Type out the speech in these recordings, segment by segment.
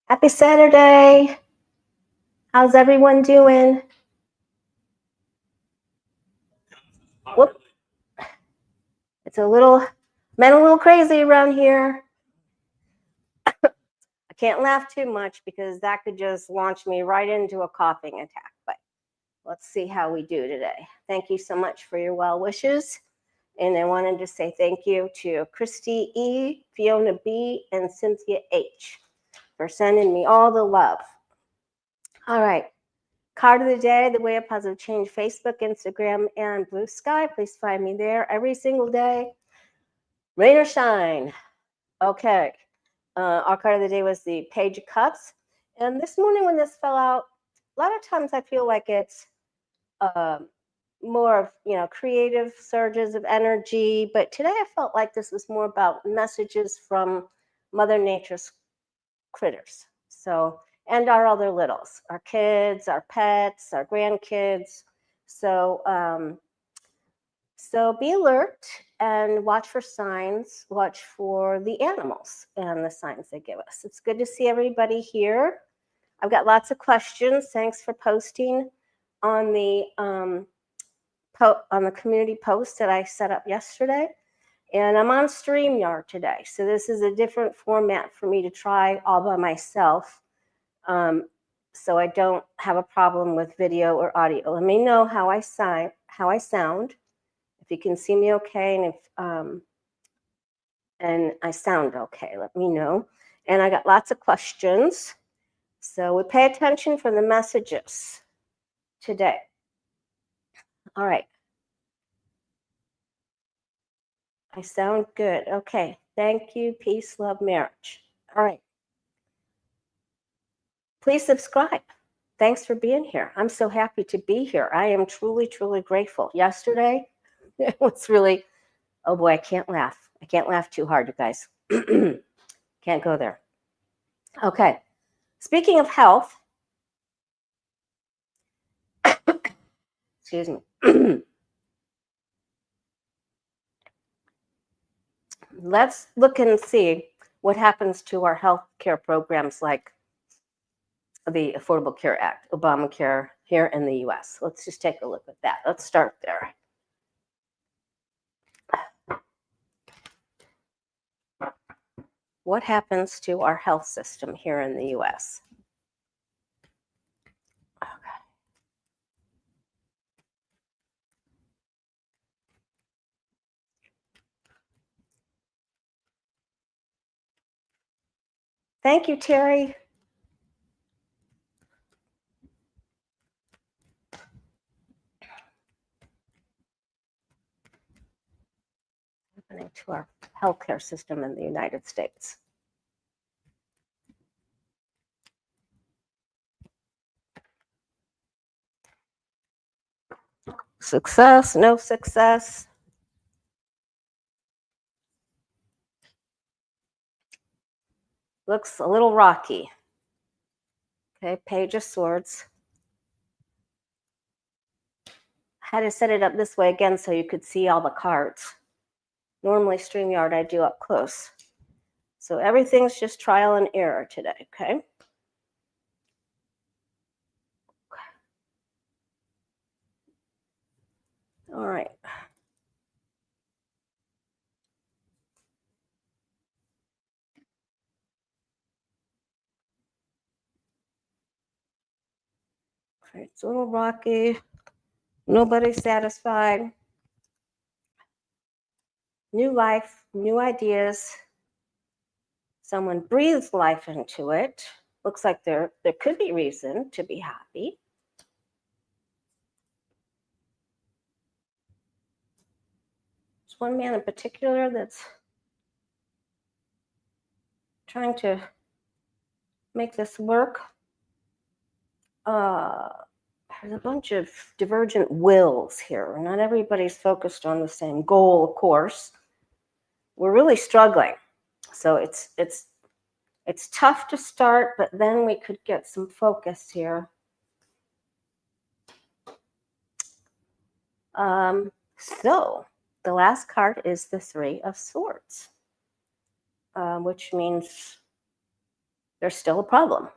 Happy Saturday. How's everyone doing? Whoop. It's a little crazy around here. I can't laugh too much because that could just launch me right into a coughing attack. But let's see how we do today. Thank you so much for your well wishes. And I wanted to say thank you to Christy E, Fiona B, and Cynthia H for sending me all the love. All right. Card of the day, The Way of Positive Change, Facebook, Instagram, and Blue Sky. Please find me there every single day. Rain or shine. Okay. Our card of the day was the Page of Cups. And this morning when this fell out, a lot of times I feel like it's more of, creative surges of energy. But today I felt like this was more about messages from Mother Nature's critters. So, and our other littles, our kids, our pets, our grandkids. So be alert and watch for signs, watch for the animals and the signs they give us. It's good to see everybody here. I've got lots of questions. Thanks for posting on the community post that I set up yesterday. And I'm on StreamYard today. So this is a different format for me to try all by myself. So I don't have a problem with video or audio. Let me know how I sound. If you can see me okay, and if and I sound okay, let me know. And I got lots of questions. So we pay attention for the messages today. All right. I sound good. Okay. Thank you. Peace, love, marriage. All right. Please subscribe. Thanks for being here. I'm so happy to be here. I am truly, truly grateful. Yesterday, it was really, oh boy, I can't laugh. I can't laugh too hard, you guys. Can't go there. Okay. Speaking of health, excuse me. Let's look and see what happens to our health care programs like the Affordable Care Act, Obamacare here in the US. Let's just take a look at that. Let's start there. What happens to our health system here in the US? Okay. Thank you, Terry. Happening to our healthcare system in the United States. Success, no success. Looks a little rocky. Okay, Page of Swords. I had to set it up this way again so you could see all the cards. Normally StreamYard I do up close. So everything's just trial and error today, okay? All right. Okay, it's a little rocky. Nobody's satisfied. New life, new ideas. Someone breathes life into it. Looks like there could be reason to be happy. There's one man in particular that's trying to make this work. There's a bunch of divergent wills here. Not everybody's focused on the same goal, of course. We're really struggling. So it's tough to start, but then we could get some focus here. So the last card is the Three of Swords, which means there's still a problem.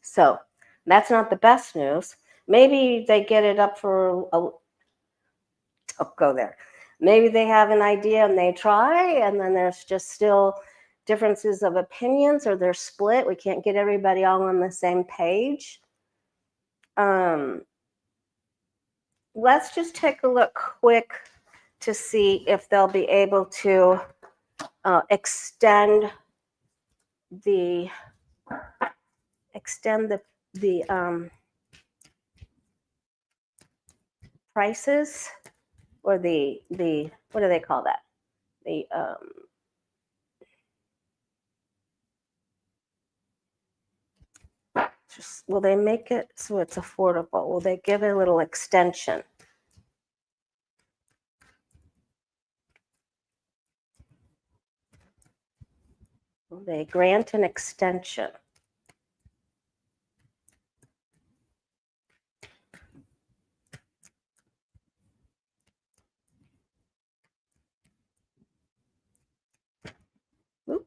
So that's not the best news. Maybe they get it up for go there. Maybe they have an idea and they try, and then there's just still differences of opinions, or they're split. We can't get everybody all on the same page. Let's just take a look quick to see if they'll be able to extend the prices, or the what do they call that? The will they make it so it's affordable? Will they give it a little extension? Will they grant an extension? Oop.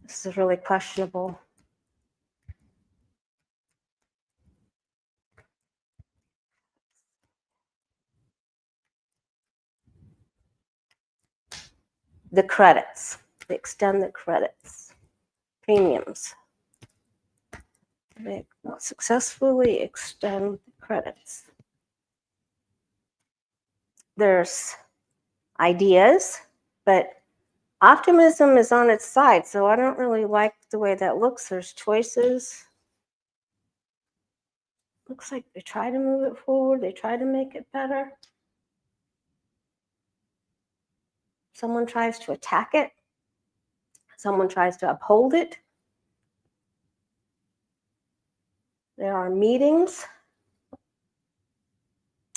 This is really questionable. The credits. They extend the credits. Premiums. They successfully extend the credits. There's ideas, but optimism is on its side, so I don't really like the way that looks. There's choices. Looks like they try to move it forward. They try to make it better. Someone tries to attack it. Someone tries to uphold it. There are meetings.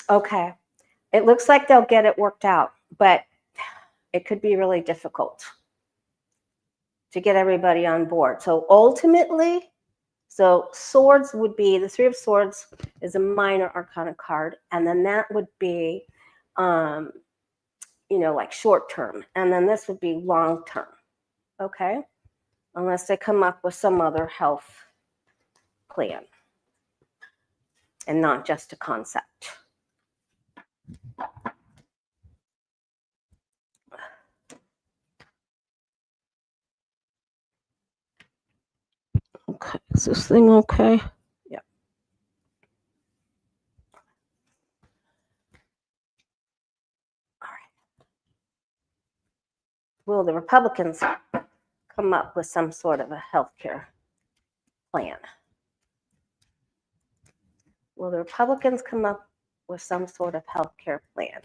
Okay. It looks like they'll get it worked out, but it could be really difficult to get everybody on board. So ultimately, swords would be, the Three of Swords is a minor arcana card, and then that would be, like short term, and then this would be long term, okay? Unless they come up with some other health plan and not just a concept. Okay, is this thing okay? Yeah. All right. Will the Republicans come up with some sort of a healthcare plan? Will the Republicans come up with some sort of healthcare plan?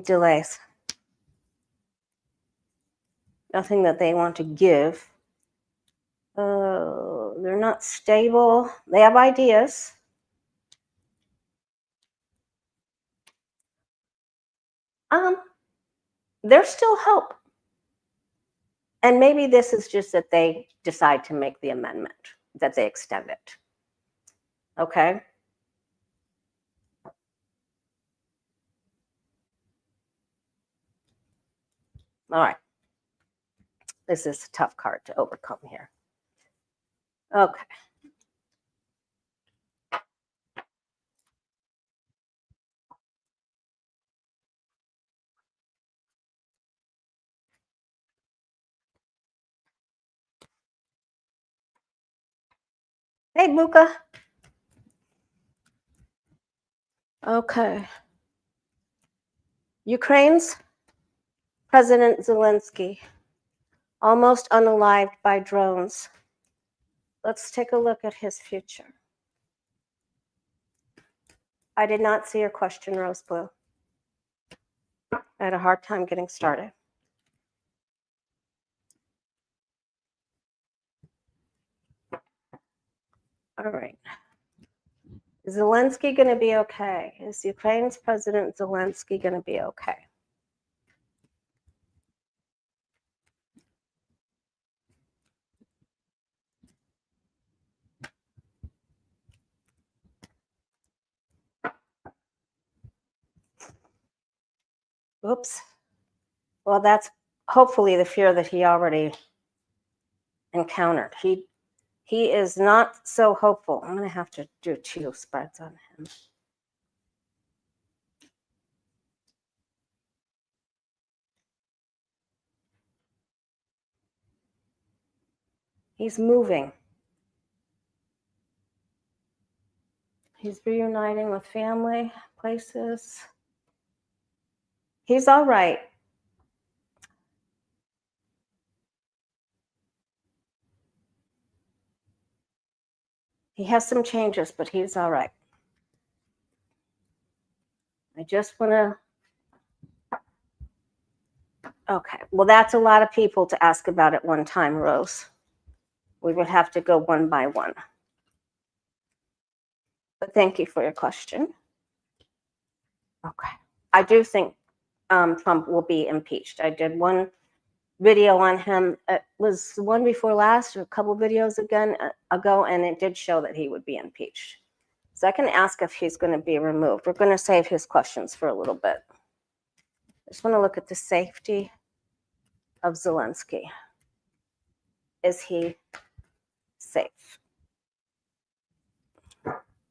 Delays. Nothing that they want to give. They're not stable. They have ideas. There's still hope. And maybe this is just that they decide to make the amendment, that they extend it. Okay? All right. This is a tough card to overcome here. Okay. Hey, Luca. Okay. Ukraine's President Zelensky, almost unalived by drones. Let's take a look at his future. I did not see your question, Rose Blue. I had a hard time getting started. All right. Is Zelensky going to be okay? Is Ukraine's President Zelensky going to be okay? Oops. Well, that's hopefully the fear that he already encountered. He is not so hopeful. I'm going to have to do 2 spreads on him. He's moving. He's reuniting with family, places. He's all right. He has some changes, but he's all right. I just want to. Okay. Well, that's a lot of people to ask about at one time, Rose. We would have to go one by one. But thank you for your question. Okay. I do think Trump will be impeached. I did one video on him. It was the one before last, or a couple videos ago, and it did show that he would be impeached. So I can ask if he's going to be removed. We're going to save his questions for a little bit. I just want to look at the safety of Zelensky. Is he safe?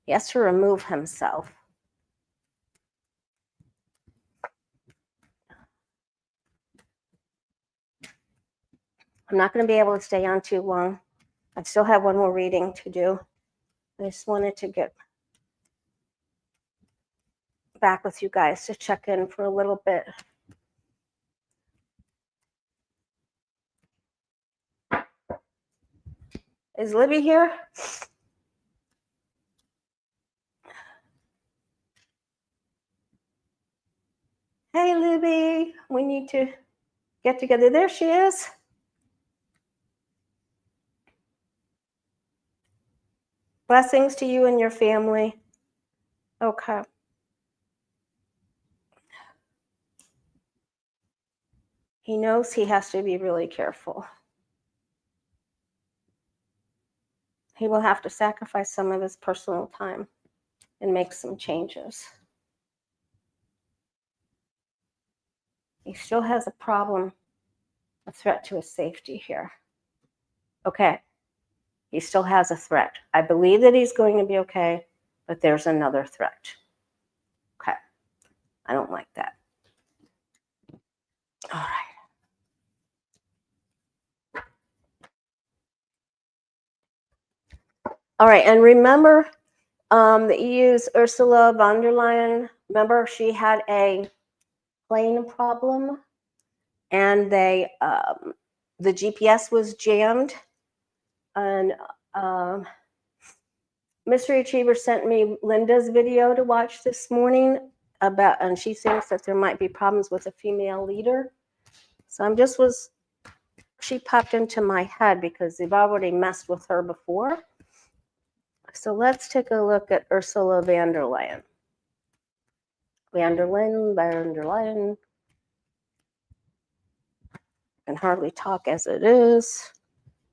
He has to remove himself. I'm not going to be able to stay on too long. I still have one more reading to do. I just wanted to get back with you guys to check in for a little bit. Is Libby here? Hey, Libby, we need to get together. There she is. Blessings to you and your family. Okay. He knows he has to be really careful. He will have to sacrifice some of his personal time and make some changes. He still has a problem, a threat to his safety here. Okay. He still has a threat. I believe that he's going to be okay, but there's another threat. Okay. I don't like that. All right. All right, and remember the EU's Ursula von der Leyen, remember she had a plane problem and the GPS was jammed, and Mystery Achiever sent me Linda's video to watch this morning and she thinks that there might be problems with a female leader. So she popped into my head because they've already messed with her before. So let's take a look at Ursula von der Leyen. Von der Leyen. I can hardly talk as it is.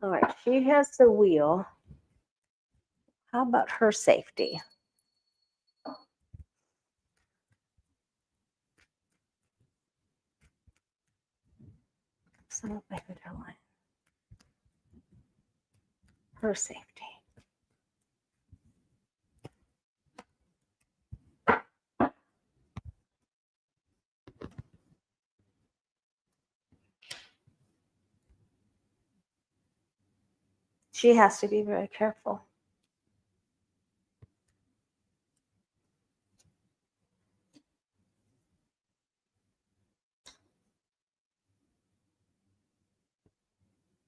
All right, she has the wheel. How about her safety? So von der Leyen. Her safety. She has to be very careful.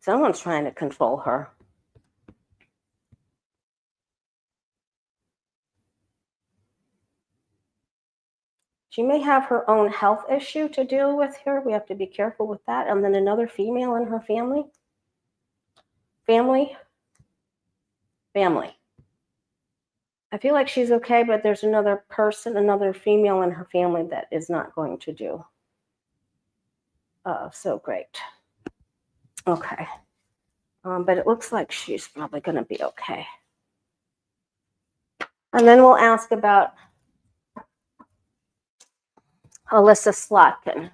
Someone's trying to control her. She may have her own health issue to deal with here. We have to be careful with that. And then another female in her family. Family. I feel like she's okay, but there's another person, another female in her family that is not going to do so great. Okay. But it looks like she's probably going to be okay. And then we'll ask about Alyssa Slatkin,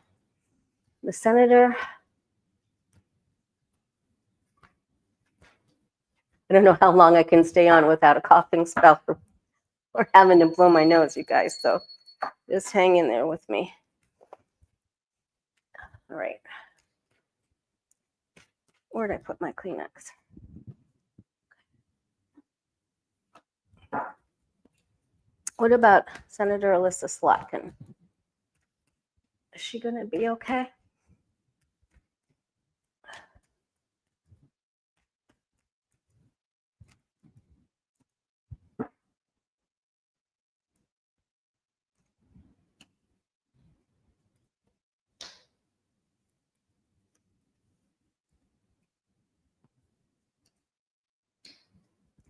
the senator. I don't know how long I can stay on without a coughing spell or having to blow my nose, you guys. So just hang in there with me. All right. Where did I put my Kleenex? What about Senator Alyssa Slotkin? Is she going to be okay?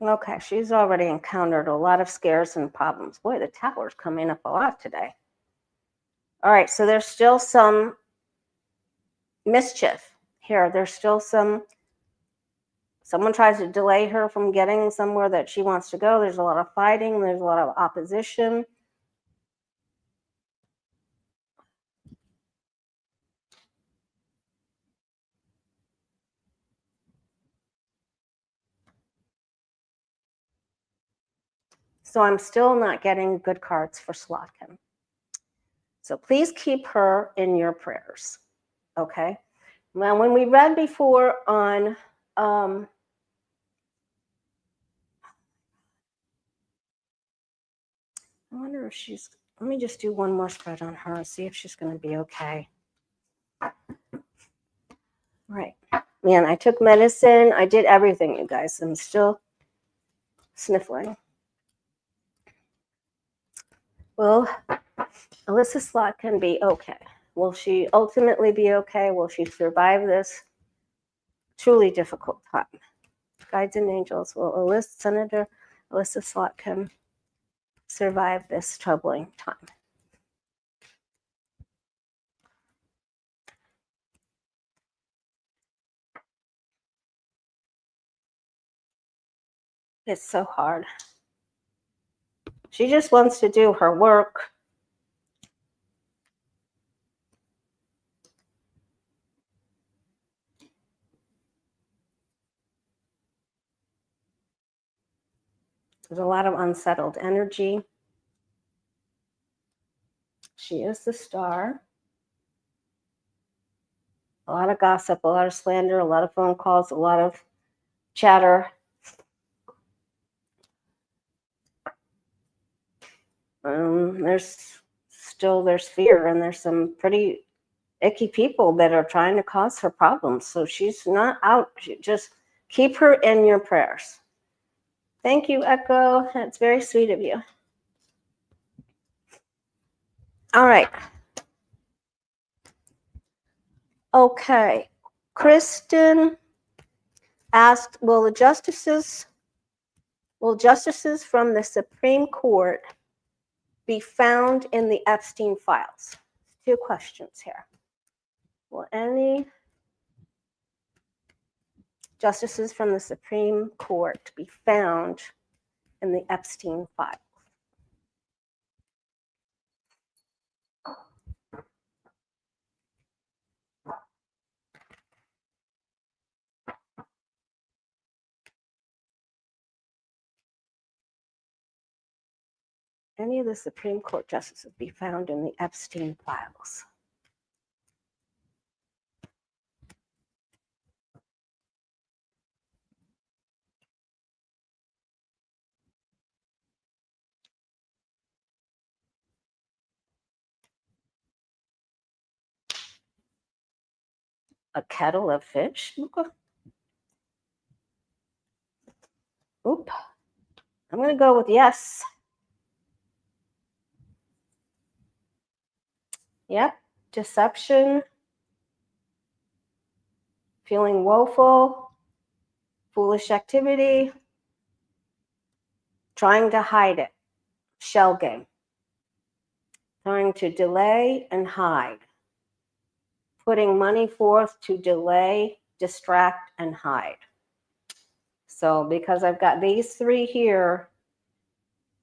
Okay, she's already encountered a lot of scares and problems. Boy, the tower's coming up a lot today. All right, so there's still some mischief here. There's still someone tries to delay her from getting somewhere that she wants to go. There's a lot of fighting. There's a lot of opposition. So I'm still not getting good cards for Slotkin. So please keep her in your prayers, okay? Now, when we read before on, I wonder if she's, let me just do one more spread on her and see if she's going to be okay. Right. Man, I took medicine. I did everything, you guys. I'm still sniffling. Will Alyssa Slotkin be okay? Will she ultimately be okay? Will she survive this truly difficult time? Guides and angels, will Senator Alyssa Slotkin survive this troubling time? It's so hard. She just wants to do her work. There's a lot of unsettled energy. She is the star. A lot of gossip, a lot of slander, a lot of phone calls, a lot of chatter. There's fear, and there's some pretty icky people that are trying to cause her problems. So she's not out. Just keep her in your prayers. Thank you, Echo. That's very sweet of you. All right. Okay. Kristen asked, will justices from the Supreme Court be found in the Epstein Files? Two questions here. Will any justices from the Supreme Court be found in the Epstein Files? Any of the Supreme Court justices be found in the Epstein Files? A kettle of fish? Oop. I'm going to go with yes. Yep. Deception. Feeling woeful. Foolish activity. Trying to hide it. Shell game. Trying to delay and hide. Putting money forth to delay, distract, and hide. So because I've got these three here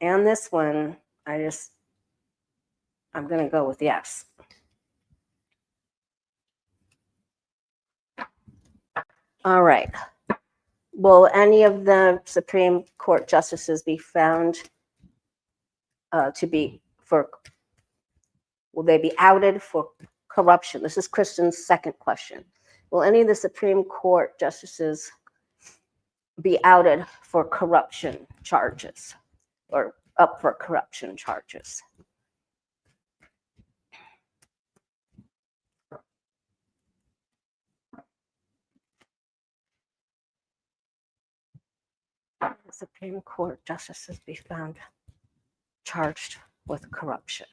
and this one, I just I'm going to go with yes. All right. Will any of the Supreme Court justices be found to be will they be outed for corruption? This is Kristen's second question. Will any of the Supreme Court justices be outed for corruption charges or up for corruption charges? The Supreme Court justices be found charged with corruption.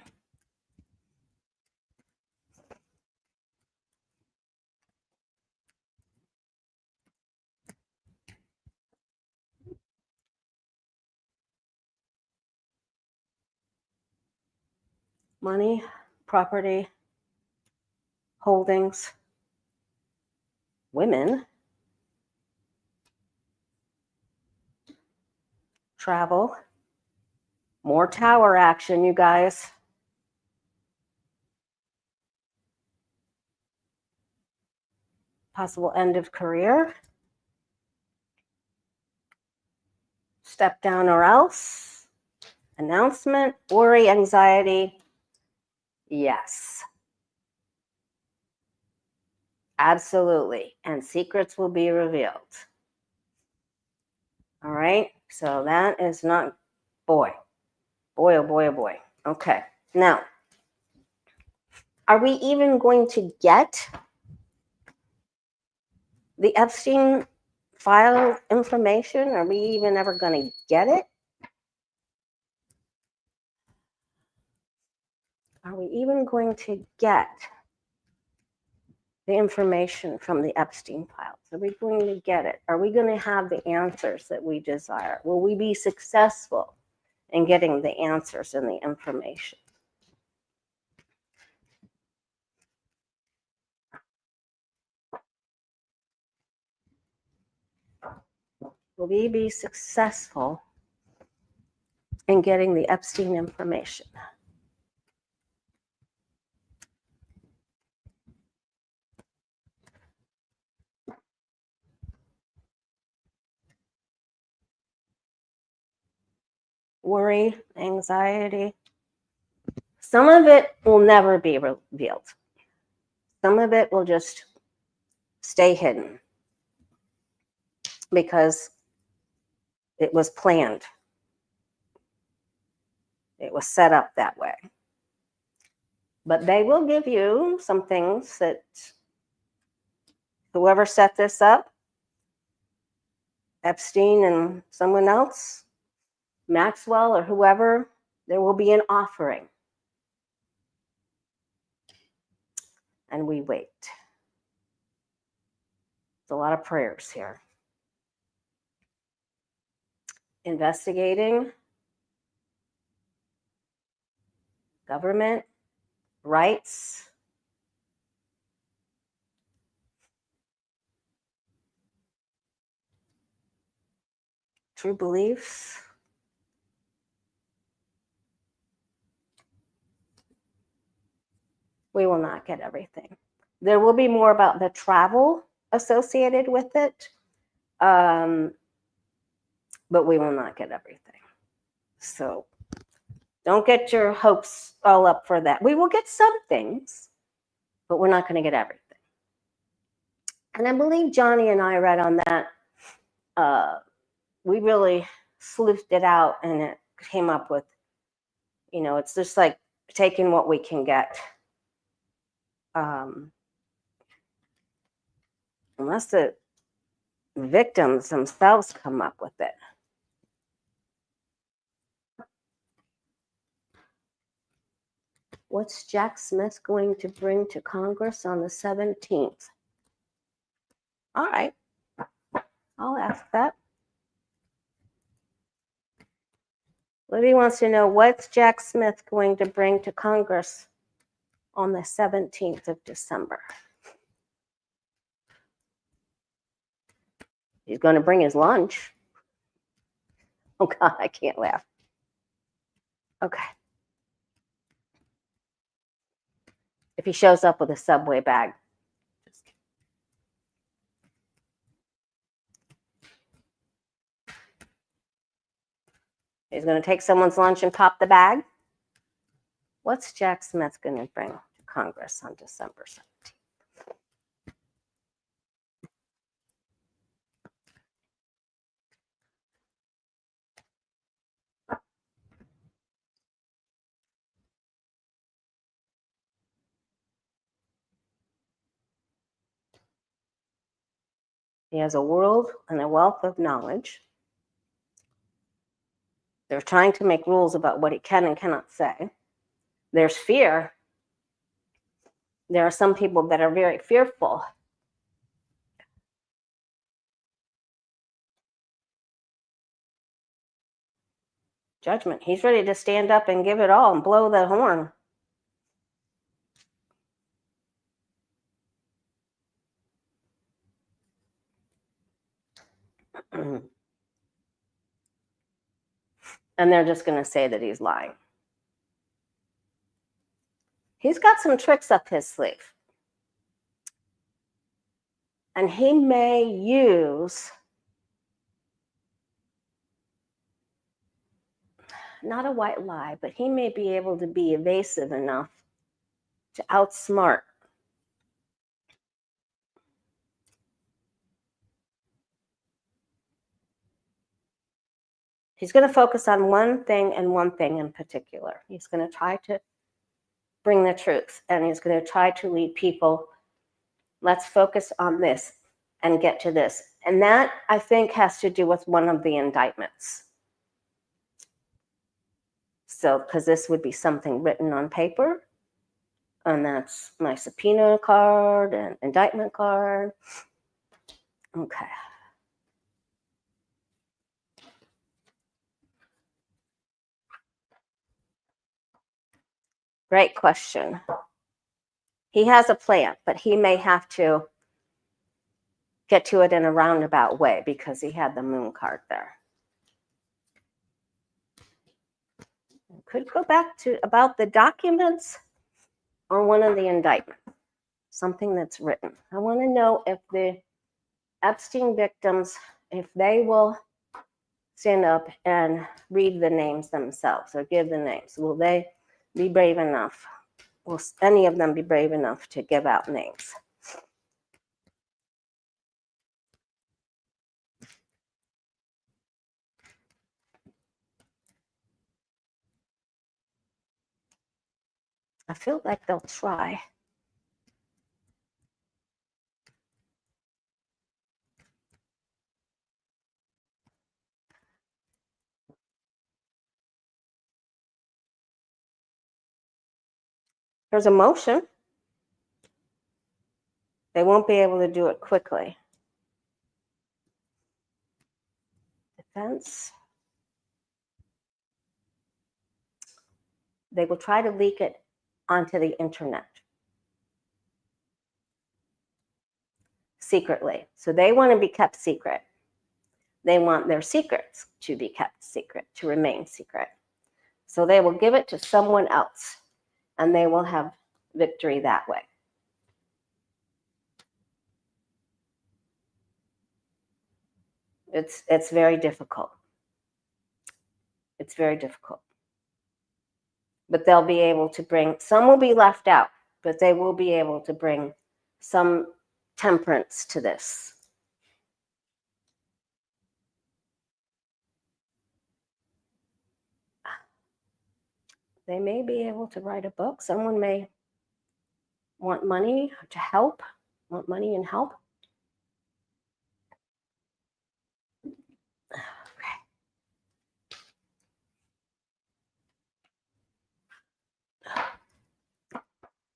Money, property, holdings, women, travel, more tower action, you guys. Possible end of career. Step down or else. Announcement, worry, anxiety. Yes. Absolutely. And secrets will be revealed. All right. So that is not, boy, oh boy, oh boy. Okay. Now, are we even going to get the Epstein file information? Are we even ever going to get it? Are we even going to get the information from the Epstein files? Are we going to get it? Are we going to have the answers that we desire? Will we be successful in getting the answers and the information? Will we be successful in getting the Epstein information? Worry, anxiety. Some of it will never be revealed. Some of it will just stay hidden because it was planned. It was set up that way. But they will give you some things that whoever set this up, Epstein and someone else, Maxwell or whoever, there will be an offering. And we wait. It's a lot of prayers here. Investigating government rights. True beliefs. We will not get everything. There will be more about the travel associated with it, but we will not get everything. So don't get your hopes all up for that. We will get some things, but we're not going to get everything. And I believe Johnny and I read on that. We really sleuthed it out and it came up with, it's just like taking what we can get. Unless the victims themselves come up with it. What's Jack Smith going to bring to Congress on the 17th? All right, I'll ask that. Libby wants to know, what's Jack Smith going to bring to Congress on the 17th of December? He's going to bring his lunch. Oh God, I can't laugh. Okay. he shows up with a Subway bag. Just kidding. He's going to take someone's lunch and pop the bag. What's Jack Smith going to bring to Congress on December 17th? He has a world and a wealth of knowledge. They're trying to make rules about what he can and cannot say. There's fear. There are some people that are very fearful. Judgment. He's ready to stand up and give it all and blow the horn. And they're just going to say that he's lying. He's got some tricks up his sleeve. And he may use, not a white lie, but he may be able to be evasive enough to outsmart He's going to focus on one thing and one thing in particular. He's going to try to bring the truth, and he's going to try to lead people. Let's focus on this and get to this. And that, I think, has to do with one of the indictments. So, because this would be something written on paper, and that's my subpoena card and indictment card. Okay. Great question. He has a plan, but he may have to get to it in a roundabout way because he had the moon card there. Could go back to about the documents or one of the indictments, something that's written. I want to know if the Epstein victims, if they will stand up and read the names themselves or give the names. Will they be brave enough? Will any of them be brave enough to give out names? I feel like they'll try. There's a motion. They won't be able to do it quickly. Defense. They will try to leak it onto the internet secretly. So they want to be kept secret. They want their secrets to be kept secret, to remain secret. So they will give it to someone else, and they will have victory that way. It's very difficult. It's very difficult. But they'll be able to bring, some will be left out, but they will be able to bring some temperance to this. They may be able to write a book. Someone may want money to help, want money and help.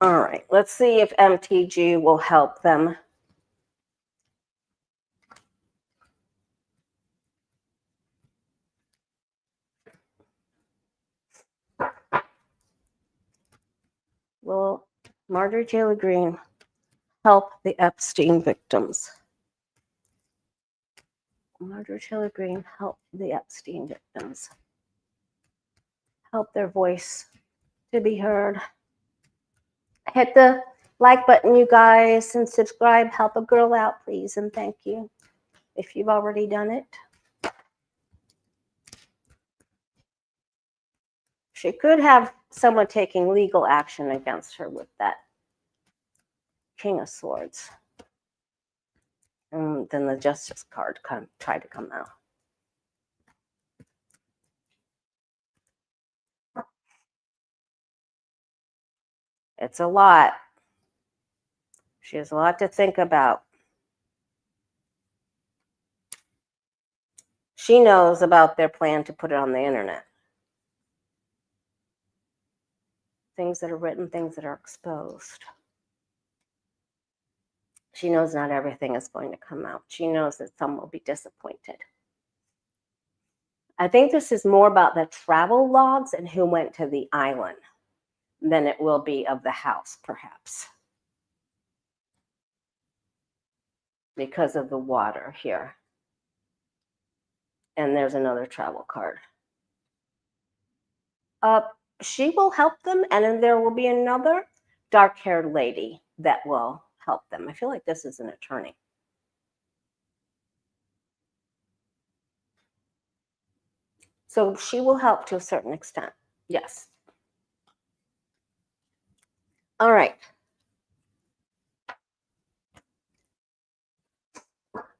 All right, let's see if MTG will help them. Will Marjorie Taylor Greene help the Epstein victims? Marjorie Taylor Greene help the Epstein victims. Help their voice to be heard. Hit the like button, you guys, and subscribe. Help a girl out, please, and thank you if you've already done it. She could have someone taking legal action against her with that King of Swords. And then the Justice card tried to come out. It's a lot. She has a lot to think about. She knows about their plan to put it on the internet. Things that are written, things that are exposed. She knows not everything is going to come out. She knows that some will be disappointed. I think this is more about the travel logs and who went to the island than it will be of the house, perhaps. Because of the water here. And there's another travel card. She will help them, and then there will be another dark-haired lady that will help them. I feel like this is an attorney. So she will help to a certain extent. Yes. All right.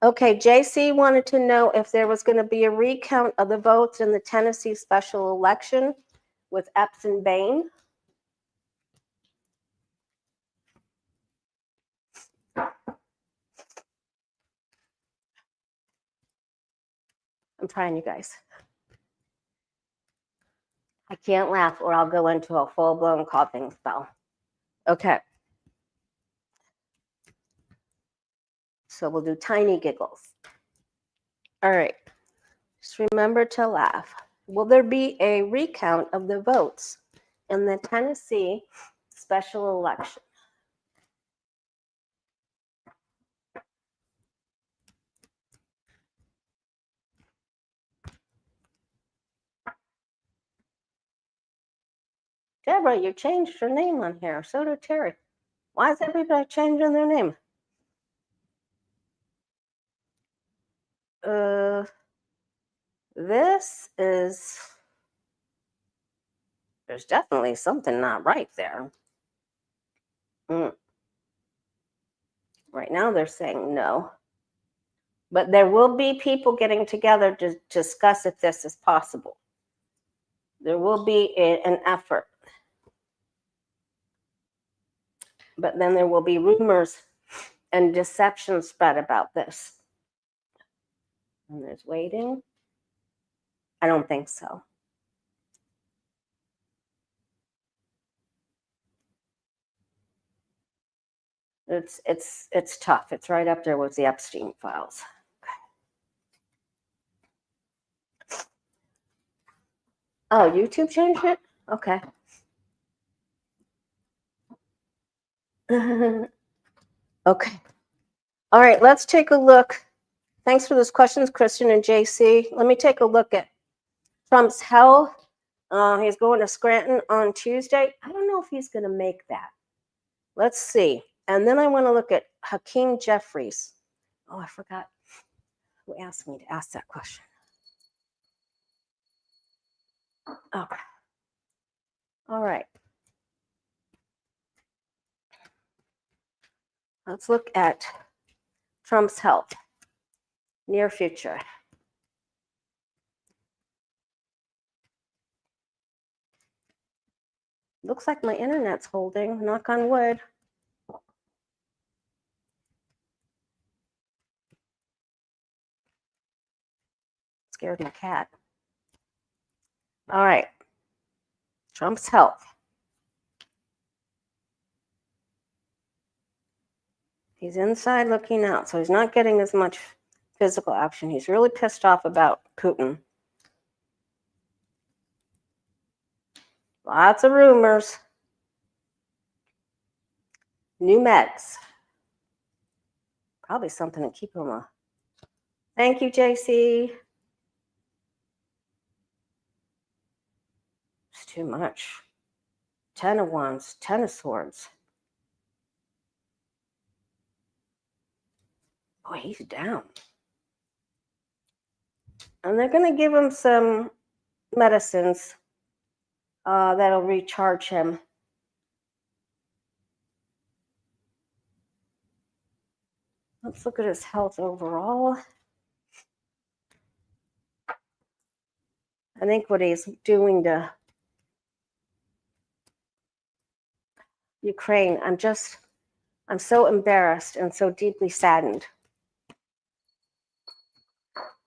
Okay, JC wanted to know if there was going to be a recount of the votes in the Tennessee special election with Epps and Behn. I'm trying, you guys. I can't laugh or I'll go into a full-blown coughing spell. Okay. So we'll do tiny giggles. All right. Just remember to laugh. Will there be a recount of the votes in the Tennessee special election? Deborah, you changed your name on here. So did Terry. Why is everybody changing their name? This is, there's definitely something not right there. Right now they're saying no. But there will be people getting together to discuss if this is possible. There will be an effort. But then there will be rumors and deception spread about this. And there's waiting. I don't think so. It's tough. It's right up there with the Epstein Files. Oh, YouTube changed it? Okay. Okay. All right, let's take a look. Thanks for those questions, Christian and JC. Let me take a look at Trump's health. He's going to Scranton on Tuesday. I don't know if he's going to make that. Let's see. And then I want to look at Hakeem Jeffries. Oh, I forgot who asked me to ask that question. Okay. All right. Let's look at Trump's health, near future. Looks like my internet's holding, knock on wood. Scared my cat. All right. Trump's health. He's inside looking out, so he's not getting as much physical action. He's really pissed off about Putin. Lots of rumors. New meds. Probably something to keep him up. Thank you, JC. It's too much. 10 of Wands, 10 of Swords. Boy, he's down. And they're going to give him some medicines that'll recharge him. Let's look at his health overall. I think what he's doing to Ukraine, I'm so embarrassed and so deeply saddened.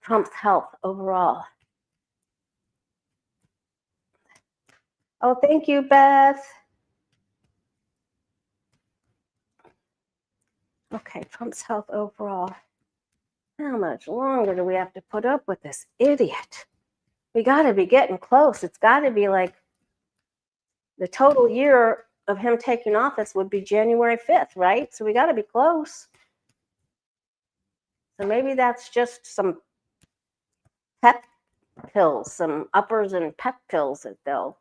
Trump's health overall. Oh, thank you, Beth. Okay, Trump's health overall. How much longer do we have to put up with this idiot? We got to be getting close. It's got to be like the total year of him taking office would be January 5th, right? So we got to be close. So maybe that's just some pep pills, some uppers and pep pills that they'll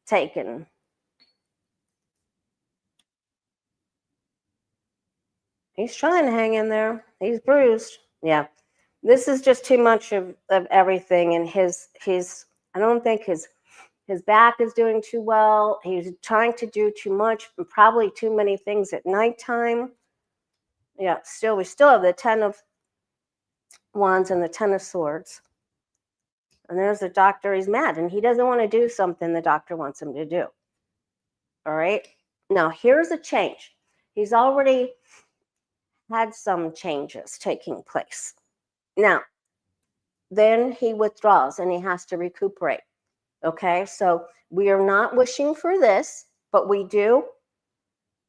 take. And he's trying to hang in there. He's bruised. Yeah. This is just too much of everything. And I don't think his back is doing too well. He's trying to do too much and probably too many things at nighttime. Yeah, we still have the 10 of Wands and the 10 of Swords. And there's the doctor. He's mad and he doesn't want to do something the doctor wants him to do. All right. Now, here's a change. He's already had some changes taking place. Now, then he withdraws and he has to recuperate. Okay, so we are not wishing for this, but we do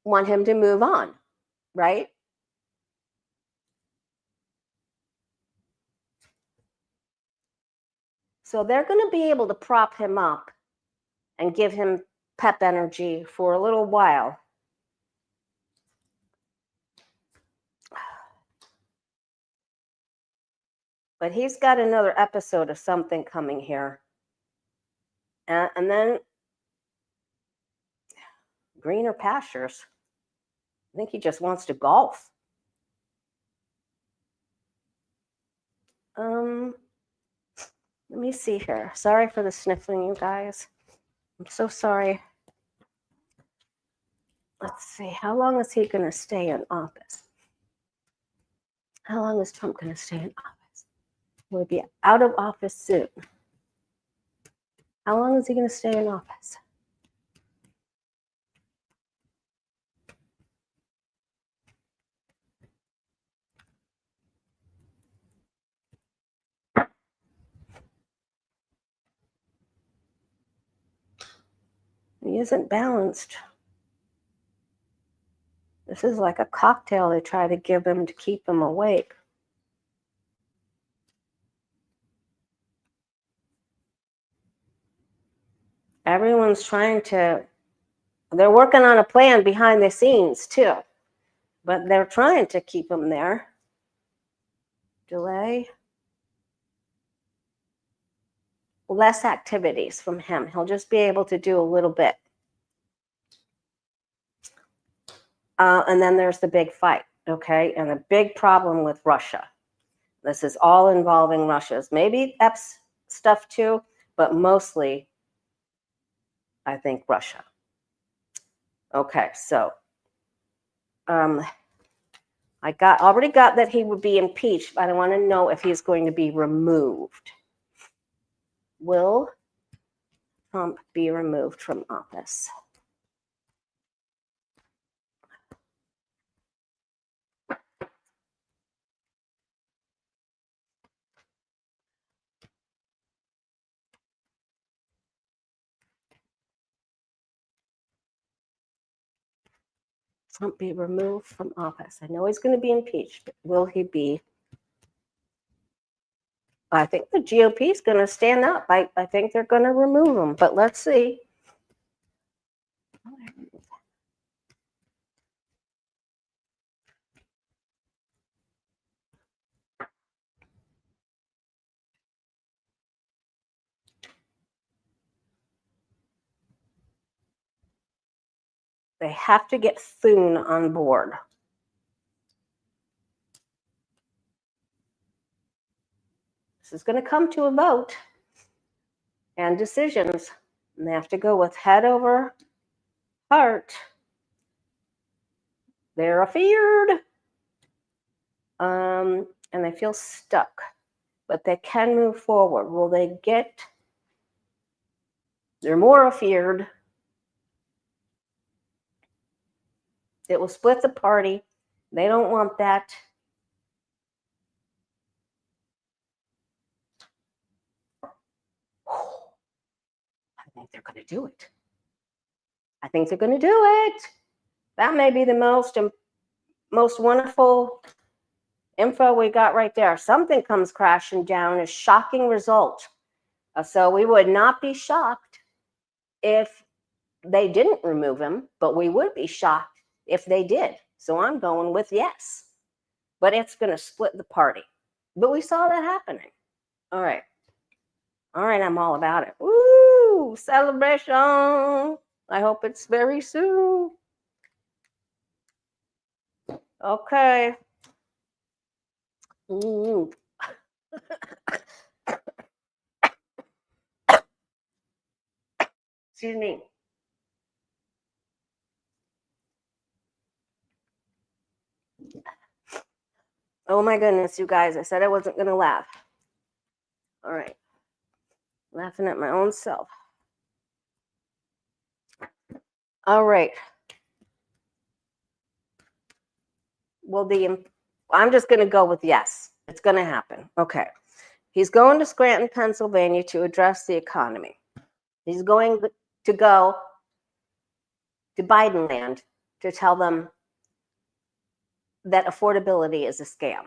want him to move on, right? So they're going to be able to prop him up and give him pep energy for a little while. But he's got another episode of something coming here. And then greener pastures. I think he just wants to golf. Let me see here. Sorry for the sniffling, you guys. I'm so sorry. Let's see. How long is he going to stay in office? How long is Trump going to stay in office? Will he be out of office soon? How long is he going to stay in office? He isn't balanced. This is like a cocktail they try to give him to keep him awake. Everyone's they're working on a plan behind the scenes too, but they're trying to keep him there. Delay. Less activities from him. He'll just be able to do a little bit. And then there's the big fight, okay? And the big problem with Russia. This is all involving Russia's, maybe Epps stuff too, but mostly, I think, Russia. Okay, so I already got that he would be impeached, but I want to know if he's going to be removed. Will Trump be removed from office? Trump be removed from office? I know he's going to be impeached, but will he be? I think the GOP is going to stand up. I think they're going to remove him, but let's see. They have to get Thune on board. This is going to come to a vote and decisions. And they have to go with head over heart. They're afeared. And they feel stuck. But they can move forward. Will they get... They're more afeared. It will split the party. They don't want that. I think they're going to do it. I think they're going to do it. That may be the most wonderful info we got right there. Something comes crashing down, a shocking result. So we would not be shocked if they didn't remove him, but we would be shocked if they did. So I'm going with yes. But it's going to split the party. But we saw that happening. All right. All right, I'm all about it. Woo! Celebration. I hope it's very soon. Okay. Excuse me. Oh my goodness, you guys. I said I wasn't going to laugh. All right. Laughing at my own self. All right. Well, I'm just going to go with yes. It's going to happen. Okay. He's going to Scranton, Pennsylvania to address the economy. He's going to go to Biden land to tell them that affordability is a scam.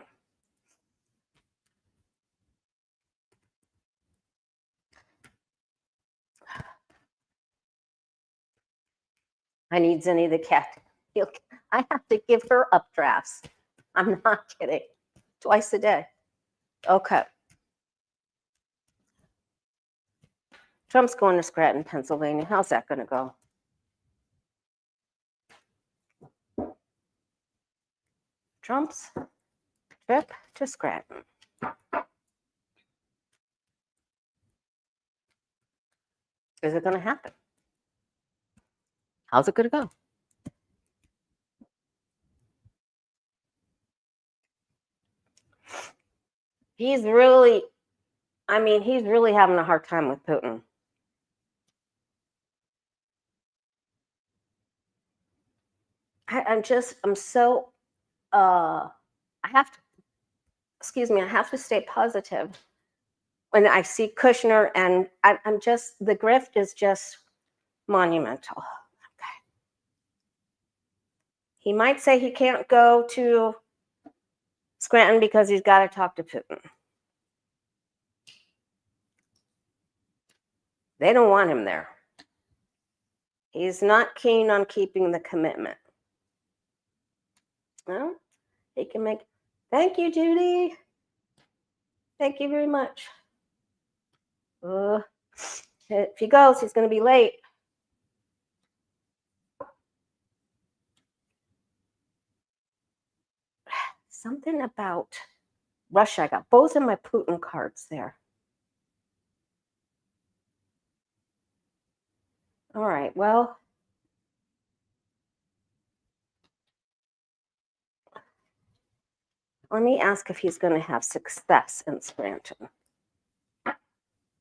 I need Zinni the cat. I have to give her updrafts. I'm not kidding. Twice a day. Okay. Trump's going to Scranton, Pennsylvania. How's that going to go? Trump's trip to Scranton. Is it going to happen? How's it going to go? He's really having a hard time with Putin. I have to stay positive when I see Kushner, and the grift is just monumental. Okay. He might say he can't go to Scranton because he's got to talk to Putin. They don't want him there. He's not keen on keeping the commitment. Well, he can make... Thank you, Judy. Thank you very much. If he goes, he's going to be late. Something about Russia. I got both of my Putin cards there. All right, well, let me ask if he's going to have success in Scranton.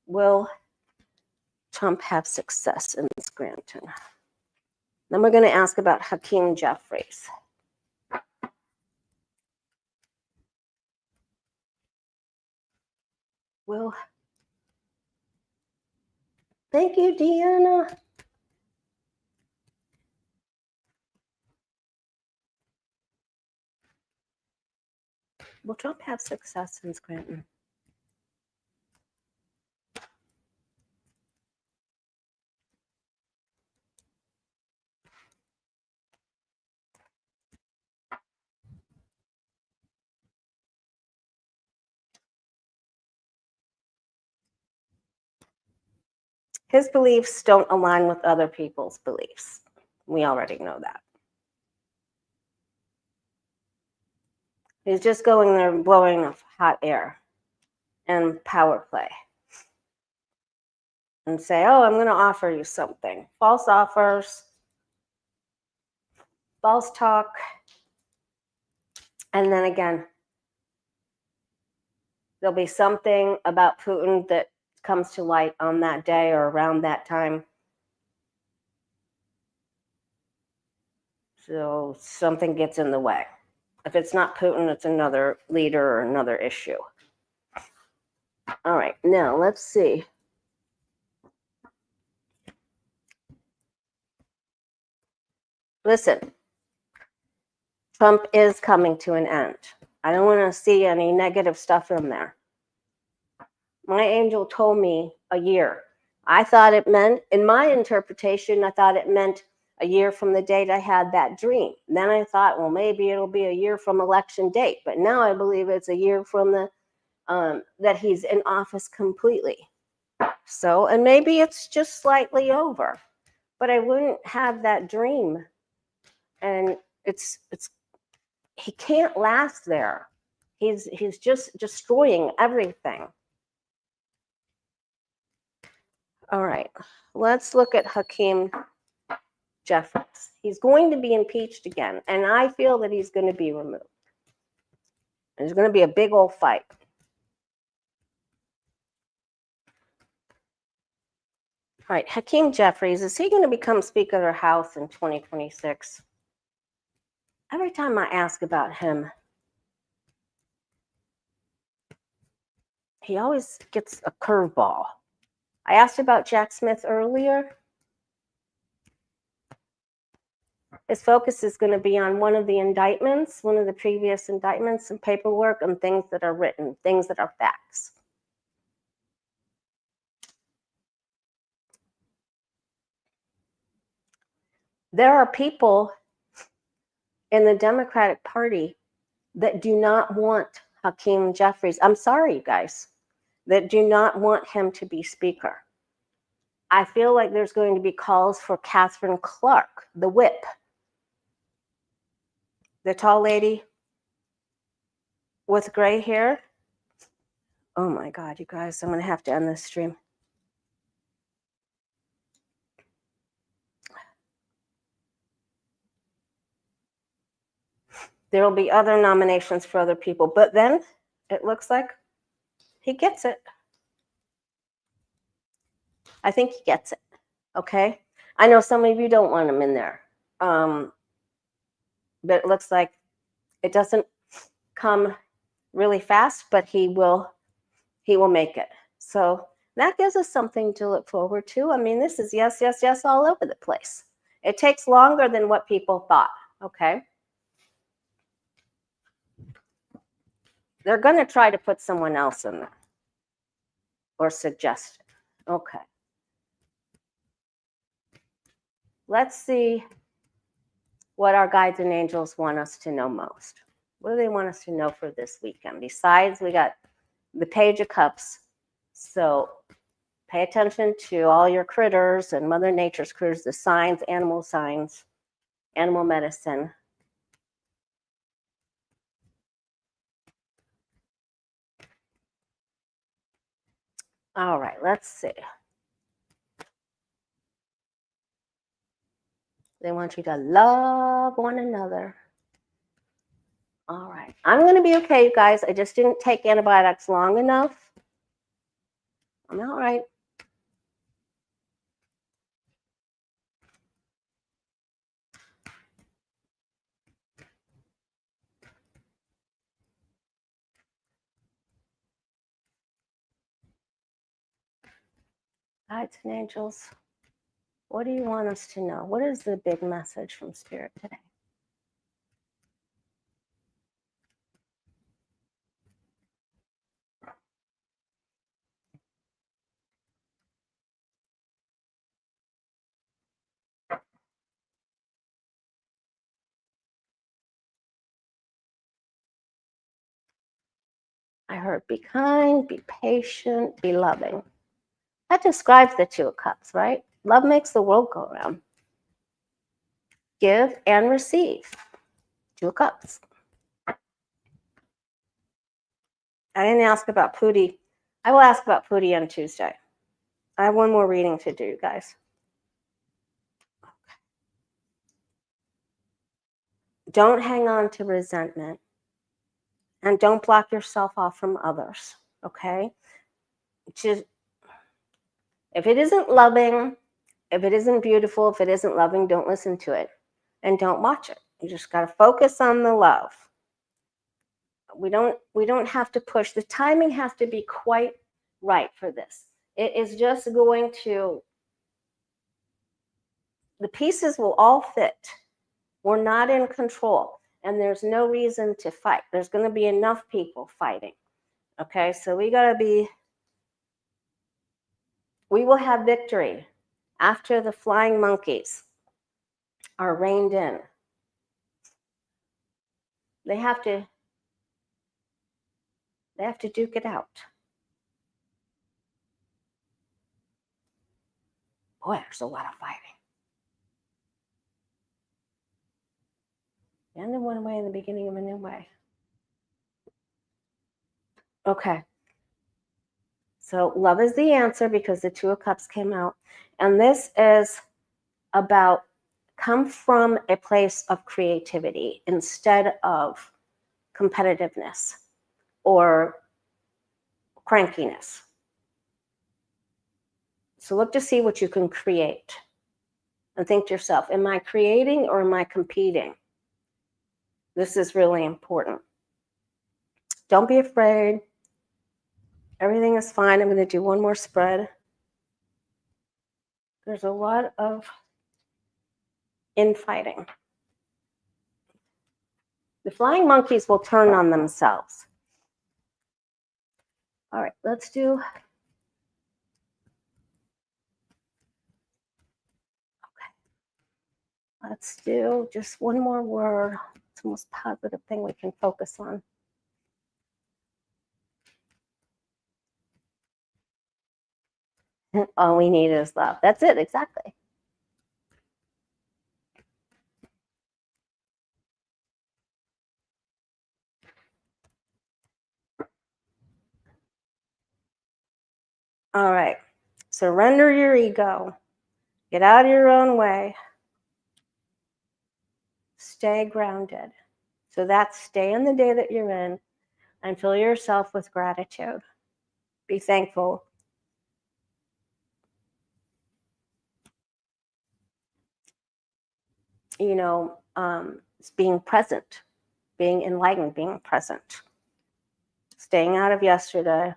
Will Trump have success in Scranton? Then we're going to ask about Hakeem Jeffries. Well, thank you, Deanna. Will Trump have success in Scranton? His beliefs don't align with other people's beliefs. We already know that. He's just going there blowing off hot air. and power play and say, oh, I'm going to offer you something. False offers, false talk. And then again, there'll be something about Putin that comes to light on that day or around that time. So something gets in the way. If it's not Putin, it's another leader or another issue. All right, now let's see. Listen, Trump is coming to an end. I don't want to see any negative stuff in there. My angel told me a year. I thought it meant, in my interpretation, I thought it meant a year from the date I had that dream. Then I thought, well, maybe it'll be a year from election date. But now I believe it's a year from the that he's in office completely. So, and maybe it's just slightly over. But I wouldn't have that dream. And it's he can't last there. He's just destroying everything. All right, let's look at Hakeem Jeffries. He's going to be impeached again, and I feel that he's going to be removed. There's going to be a big old fight. All right, Hakeem Jeffries, is he going to become Speaker of the House in 2026? Every time I ask about him, he always gets a curveball. I asked about Jack Smith earlier. His focus is going to be on one of the indictments, one of the previous indictments, and paperwork and things that are written, things that are facts. There are people in the Democratic Party that do not want Hakeem Jeffries. I'm sorry, you guys, that do not want him to be Speaker. I feel like there's going to be calls for Catherine Clark, the whip, the tall lady with gray hair. Oh my God, you guys, I'm going to have to end this stream. There will be other nominations for other people, but then it looks like he gets it. I think he gets it, okay? I know some of you don't want him in there, but it looks like it doesn't come really fast, but he will make it. So that gives us something to look forward to. I mean, this is yes, yes, yes all over the place. It takes longer than what people thought, okay? They're going to try to put someone else in there or suggest it. Okay. Let's see what our guides and angels want us to know most. What do they want us to know for this weekend? Besides, we got the Page of Cups. So pay attention to all your critters and Mother Nature's critters, the signs, animal medicine. All right, let's see. They want you to love one another. All right, I'm going to be okay, you guys. I just didn't take antibiotics long enough. I'm all right. Guides and angels, what do you want us to know? What is the big message from Spirit today? I heard be kind, be patient, be loving. That describes the Two of Cups, right? Love makes the world go around. Give and receive. Two of Cups. I didn't ask about Pootie I will ask about Pootie on Tuesday. I have one more reading to do, guys. Don't hang on to resentment, and don't block yourself off from others, okay? Just, if it isn't loving, if it isn't beautiful, if it isn't loving, don't listen to it and don't watch it. You just got to focus on the love. We don't have to push. The timing has to be quite right for this. It is just going to, the pieces will all fit. We're not in control, and there's no reason to fight. There's going to be enough people fighting. Okay, so we will have victory after the flying monkeys are reined in. They have to duke it out. Boy, there's a lot of fighting. The end of one way and the beginning of a new way. Okay. So love is the answer because the Two of Cups came out. And this is about come from a place of creativity instead of competitiveness or crankiness. So look to see what you can create and think to yourself, am I creating or am I competing? This is really important. Don't be afraid. Everything is fine. I'm going to do one more spread. There's a lot of infighting. The flying monkeys will turn on themselves. All right, let's do. Okay. Let's do just one more word. It's the most positive thing we can focus on. All we need is love. That's it, exactly. All right. Surrender your ego. Get out of your own way. Stay grounded. So that's stay in the day that you're in and fill yourself with gratitude. Be thankful. You know, it's being present, being enlightened, being present. Staying out of yesterday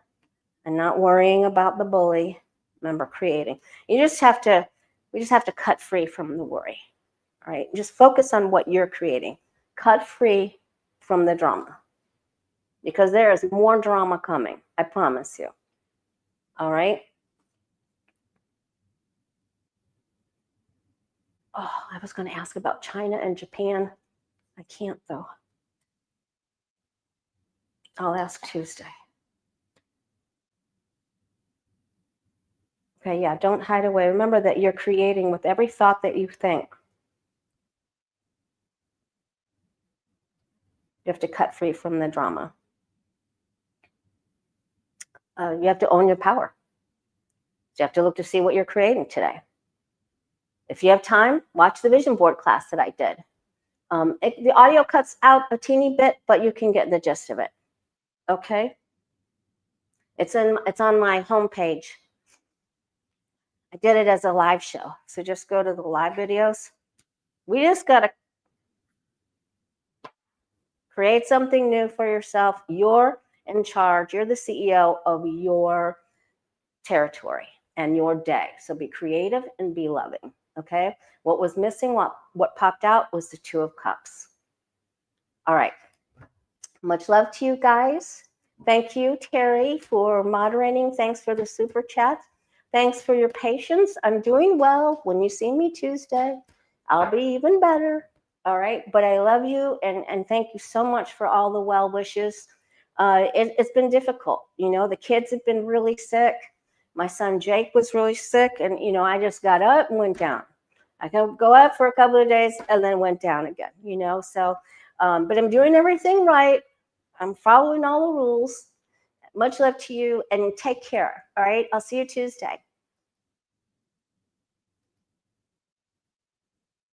and not worrying about the bully. Remember, creating. We just have to cut free from the worry. All right. Just focus on what you're creating. Cut free from the drama. Because there is more drama coming. I promise you. All right. Oh, I was going to ask about China and Japan. I can't though. I'll ask Tuesday. Okay, yeah, don't hide away. Remember that you're creating with every thought that you think. You have to cut free from the drama. You have to own your power. You have to look to see what you're creating today. If you have time, watch the vision board class that I did. The audio cuts out a teeny bit, but you can get the gist of it. Okay? It's on my homepage. I did it as a live show. So just go to the live videos. We just got to create something new for yourself. You're in charge. You're the CEO of your territory and your day. So be creative and be loving. Okay? What was missing, what popped out was the Two of Cups. All right. Much love to you guys. Thank you, Terry, for moderating. Thanks for the super chat. Thanks for your patience. I'm doing well. When you see me Tuesday, I'll be even better. All right. But I love you and thank you so much for all the well wishes. It's been difficult. You know, the kids have been really sick. My son Jake was really sick. And, you know, I just got up and went down. I could go up for a couple of days and then went down again, you know. So, but I'm doing everything right. I'm following all the rules. Much love to you and take care. All right. I'll see you Tuesday.